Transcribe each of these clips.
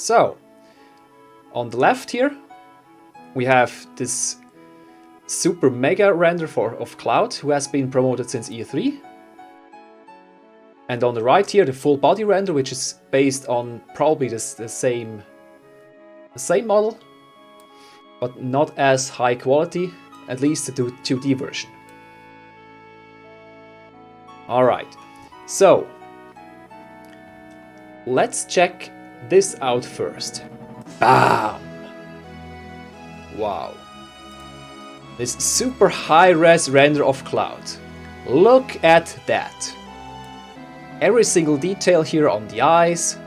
So, on the left here, we have this super mega render of Cloud, who has been promoted since E3. And on the right here, the full body render, which is based on probably the same model, but not as high quality, at least the 2D version. Alright, so let's check this out first. Bam! Wow. This super high-res render of Cloud. Look at that. Every single detail here on the eyes.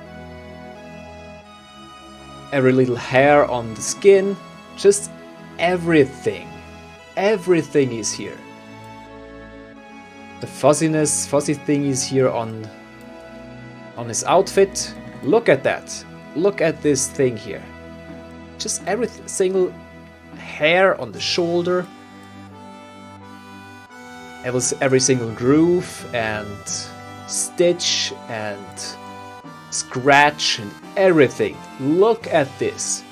Every little hair on the skin. Just everything. Everything is here. The fuzzy thing is here on his outfit. Look at that. Look at this thing here. Just every single hair on the shoulder. Every single groove and stitch and scratch and everything. Look at this.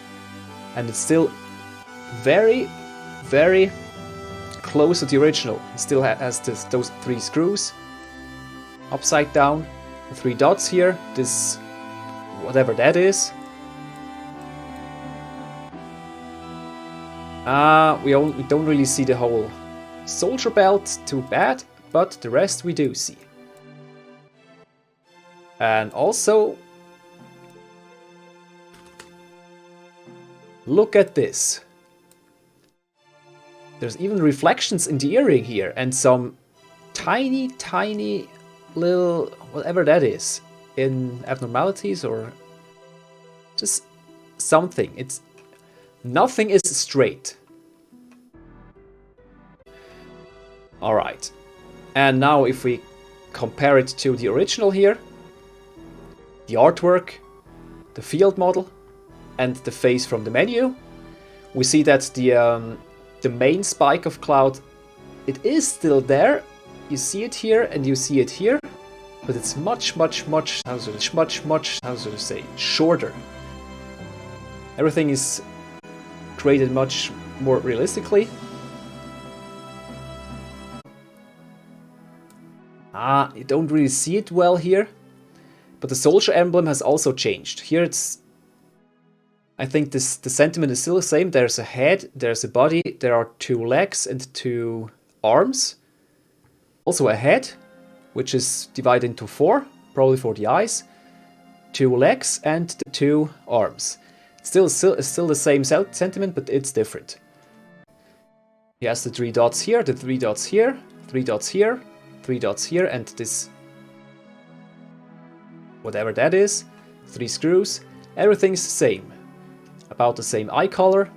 And it's still very, very close to the original. It still has those 3 screws upside down, the 3 dots here, this whatever that is. We don't really see the whole soldier belt too bad, but the rest we do see. And also, look at this. There's even reflections in the earring here and some tiny little whatever that is in abnormalities or just something. Nothing is straight. Alright. And now if we compare it to the original here, the artwork, the field model, and the face from the menu, we see that the main spike of Cloud, it is still there. You see it here and you see it here, but it's much shorter. Everything is created much more realistically. You don't really see it well here, but the soldier emblem has also changed. Here I think the sentiment is still the same. There's a head, there's a body, there are 2 legs and 2 arms. Also a head, which is divided into 4, probably for the eyes. 2 legs and the 2 arms. Still the same sentiment, but it's different. He has the 3 dots here, the 3 dots here, 3 dots here, 3 dots here, and this whatever that is, 3 screws. Everything's the same. About the same eye color.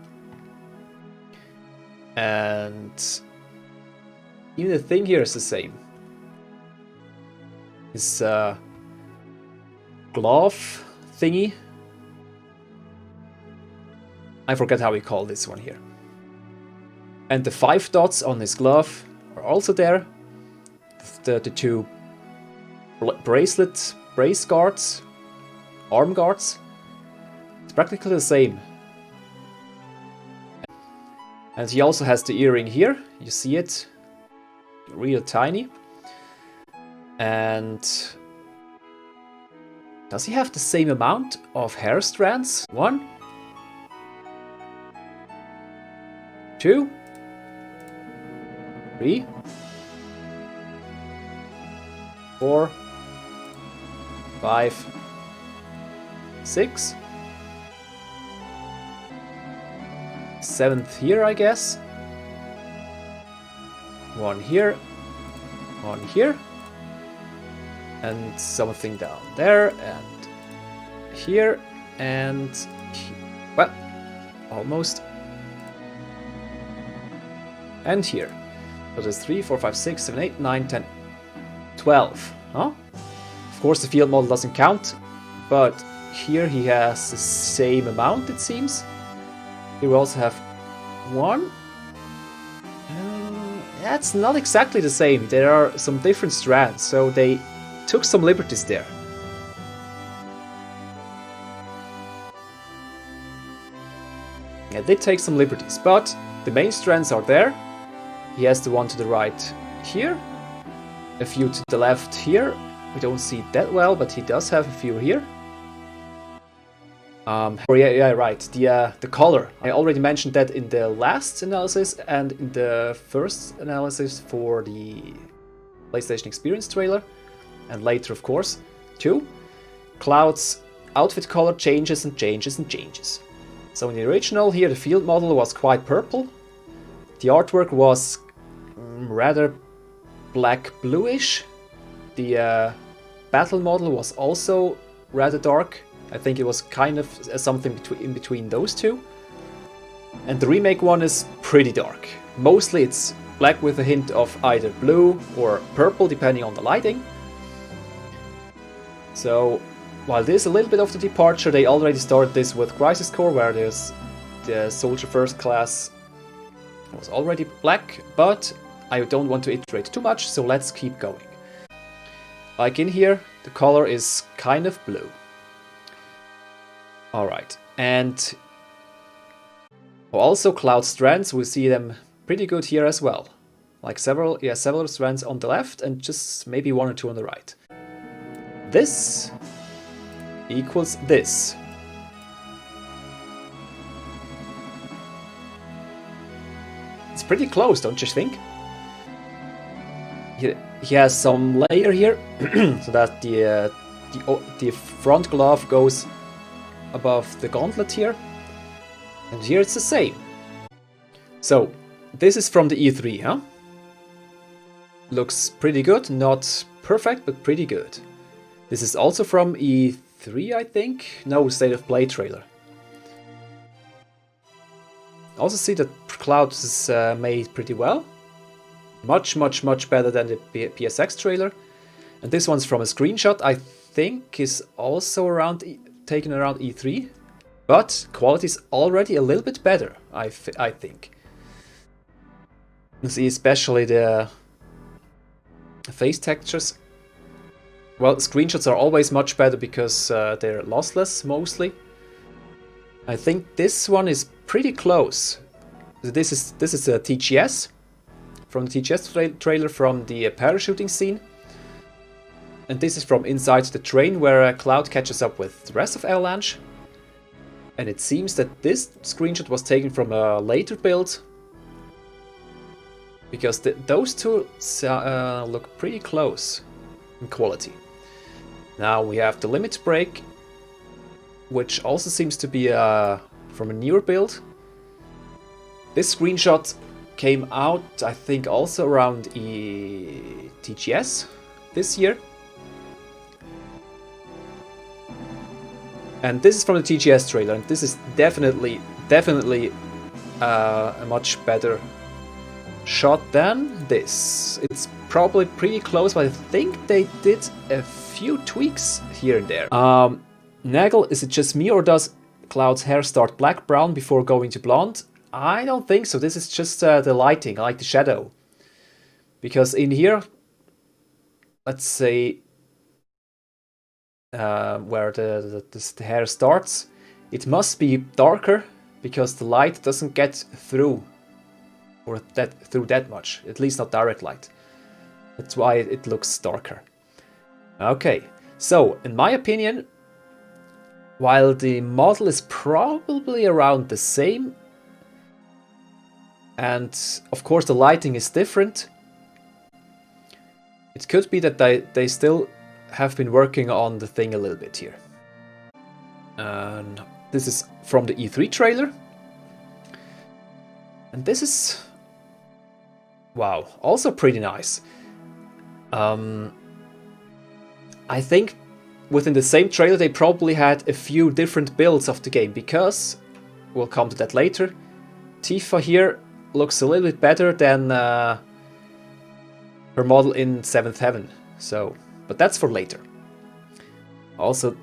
And even the thing here is the same. This glove thingy. I forget how we call this one here. And the 5 dots on his glove are also there. The 2 brace guards, arm guards. It's practically the same. And he also has the earring here. You see it, real tiny. And does he have the same amount of hair strands? 1, 2, 3, 4, 5, 6. 7th here, I guess. 1 here, 1 here, and something down there, and here, and well, almost, and here. So there's 3, 4, 5, 6, 7, 8, 9, 10, 12. Huh? Of course, the field model doesn't count, but here he has the same amount, it seems. Here we also have 1. That's not exactly the same. There are some different strands, so they took some liberties there. I did take some liberties, but the main strands are there. He has the one to the right here, a few to the left here. We don't see it that well, but he does have a few here. Yeah, right. The color. I already mentioned that in the last analysis and in the first analysis for the PlayStation Experience trailer, and later, of course, too. Cloud's outfit color changes and changes and changes. So in the original here, the field model was quite purple. The artwork was rather black-bluish. The battle model was also rather dark. I think it was kind of something in between those two. And the remake one is pretty dark. Mostly it's black with a hint of either blue or purple, depending on the lighting. So, while this is a little bit of the departure, they already started this with Crisis Core, where there's the Soldier First Class was already black, but I don't want to iterate too much, so let's keep going. Like in here, the color is kind of blue. Alright, and also Cloud strands, we see them pretty good here as well. Like several strands on the left and just maybe one or two on the right. This equals this. It's pretty close, don't you think? He has some layer here, so that the front glove goes above the gauntlet here, and here it's the same. So this is from the E3, huh? Looks pretty good, not perfect, but pretty good. This is also from E3, I think. No, State of Play trailer. Also see that Cloud is made pretty well. Much better than the PSX trailer. And this one's from a screenshot, I think is also taken around E3. But quality is already a little bit better, I think. You see especially the face textures. Well, screenshots are always much better because they're lossless mostly. I think this one is pretty close. This is a TGS from the TGS trailer from the parachuting scene, and this is from inside the train where Cloud catches up with the rest of Avalanche. And it seems that this screenshot was taken from a later build, because those two look pretty close in quality. Now we have the limit break, which also seems to be from a newer build. This screenshot came out, I think, also around TGS this year. And this is from the TGS trailer, and this is definitely a much better shot than this. It's probably pretty close, but I think they did a few tweaks here and there. Nagel, is it just me, or does Cloud's hair start black-brown before going to blonde? I don't think so. This is just the lighting, I like the shadow. Because in here, let's say where the hair starts, it must be darker because the light doesn't get through that much, at least not direct light. That's why it looks darker. Okay, so in my opinion, while the model is probably around the same, and of course the lighting is different, it could be that they still have been working on the thing a little bit here. And this is from the E3 trailer. And this is, wow, also pretty nice. I think within the same trailer they probably had a few different builds of the game, because, we'll come to that later, Tifa here looks a little bit better than her model in 7th Heaven. So, but that's for later. Also,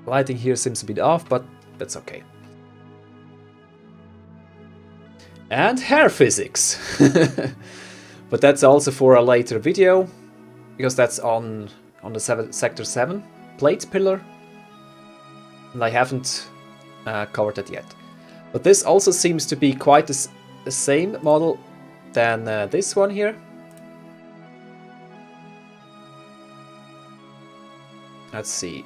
lighting here seems a bit off, but that's okay. And hair physics. But that's also for a later video, because that's on the Sector 7 plate pillar, and I haven't covered that yet. But this also seems to be quite the same model than this one here. Let's see.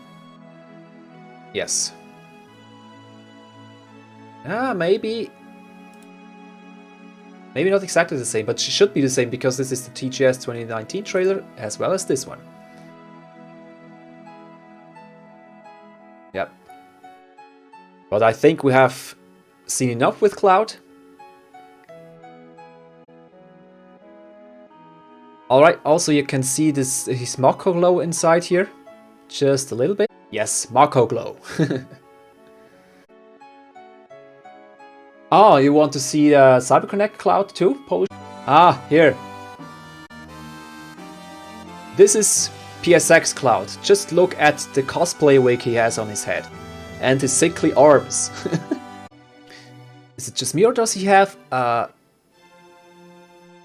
Yes. Maybe not exactly the same, but it should be the same because this is the TGS 2019 trailer as well as this one. Yep. But I think we have seen enough with Cloud. Alright, also you can see this his Mako glow inside here. Just a little bit. Yes, Mako glow. Oh, you want to see CyberConnect Cloud too, Polish? Ah, here. This is PSX Cloud. Just look at the cosplay wig he has on his head. And his sickly arms. Is it just me or does he have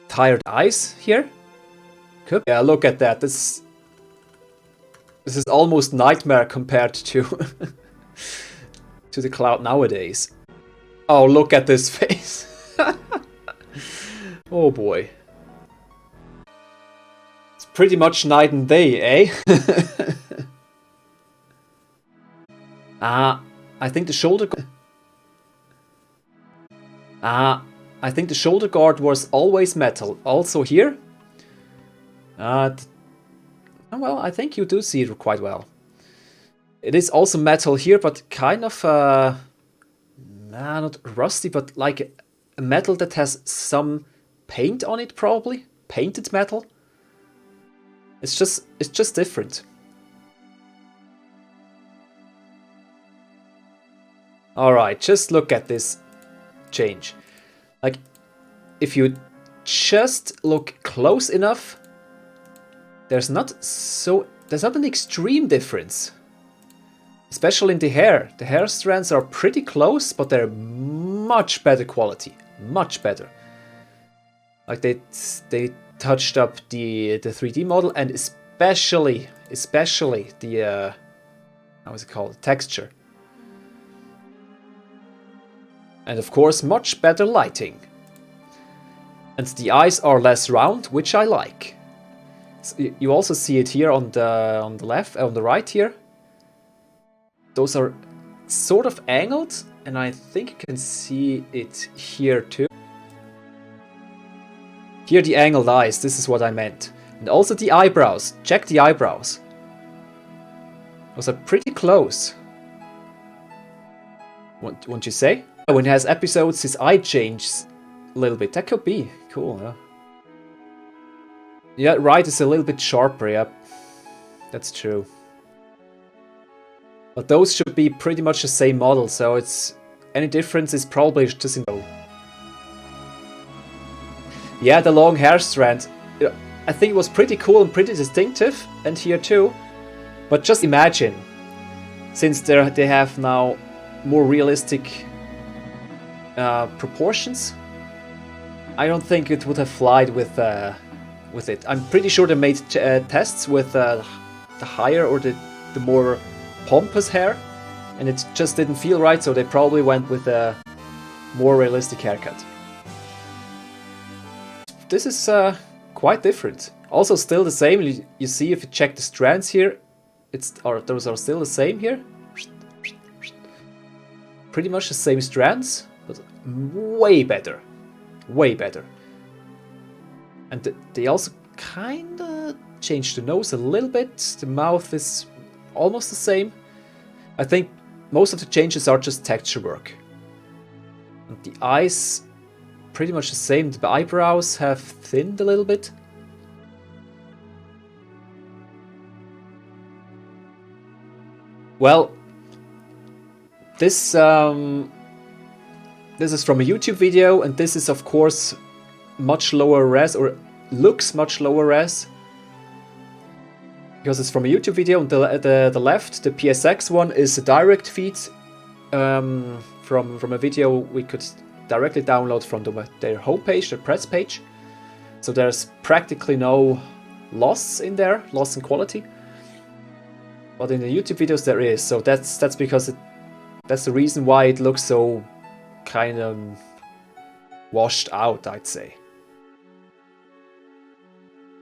tired eyes here? Could. Yeah, look at that. This is almost nightmare compared to to the Cloud nowadays. Oh, look at this face. Oh boy. It's pretty much night and day, eh? I think the shoulder I think the shoulder guard was always metal. Also here. Well, I think you do see it quite well. It is also metal here, but kind of not rusty, but like a metal that has some paint on it, probably painted metal. It's just different. All right, just look at this change. Like, if you just look close enough, there's not an extreme difference. Especially in the hair. The hair strands are pretty close, but they're much better quality. Much better. Like they touched up the 3D model and especially the how is it called? Texture. And of course, much better lighting. And the eyes are less round, which I like. So you also see it here on the left, on the right here. Those are sort of angled, and I think you can see it here too. Here the angled eyes, this is what I meant. And also the eyebrows. Check the eyebrows. Those are pretty close. Won't you say? When he has episodes, his eye changes a little bit. That could be cool, huh? Yeah, right is a little bit sharper, yeah. That's true. But those should be pretty much the same model, so it's any difference is probably just in the... Yeah, the long hair strand. I think it was pretty cool and pretty distinctive, and here too. But just imagine, since they have now more realistic proportions, I don't think it would have flied with it. I'm pretty sure they made tests with the higher or the more pompous hair, and it just didn't feel right, so they probably went with a more realistic haircut. This is quite different. Also still the same, you see if you check the strands here, those are still the same here. Pretty much the same strands, but way better. Way better. And they also kinda changed the nose a little bit. The mouth is almost the same. I think most of the changes are just texture work. And the eyes, pretty much the same. The eyebrows have thinned a little bit. Well, this is from a YouTube video, and this is of course much lower res, or looks much lower res, because it's from a YouTube video. On the left, the PSX one is a direct feed from a video we could directly download from their homepage, their press page. So there's practically no loss in there, loss in quality. But in the YouTube videos there is. So that's because that's the reason why it looks so kind of washed out, I'd say.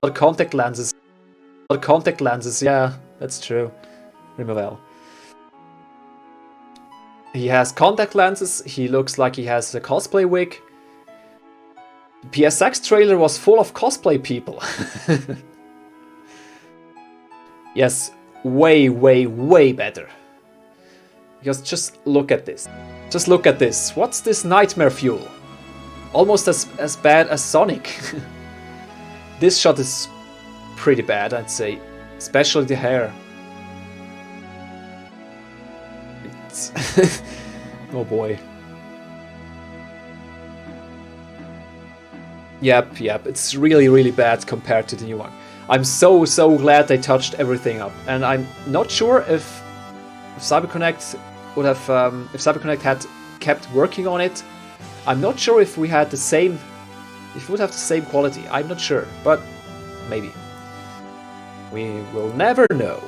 But contact lenses. But contact lenses, yeah, that's true. Rimavelle. He has contact lenses. He looks like he has a cosplay wig. PSX trailer was full of cosplay people. Yes, way, way, way better. Because just look at this. Just look at this. What's this nightmare fuel? Almost as bad as Sonic. This shot is pretty bad, I'd say. Especially the hair. It's oh boy. Yep, it's really, really bad compared to the new one. I'm so glad they touched everything up, and I'm not sure if CyberConnect would have, if CyberConnect had kept working on it. I'm not sure if we had the same, if we would have the same quality. I'm not sure, but maybe. We will never know.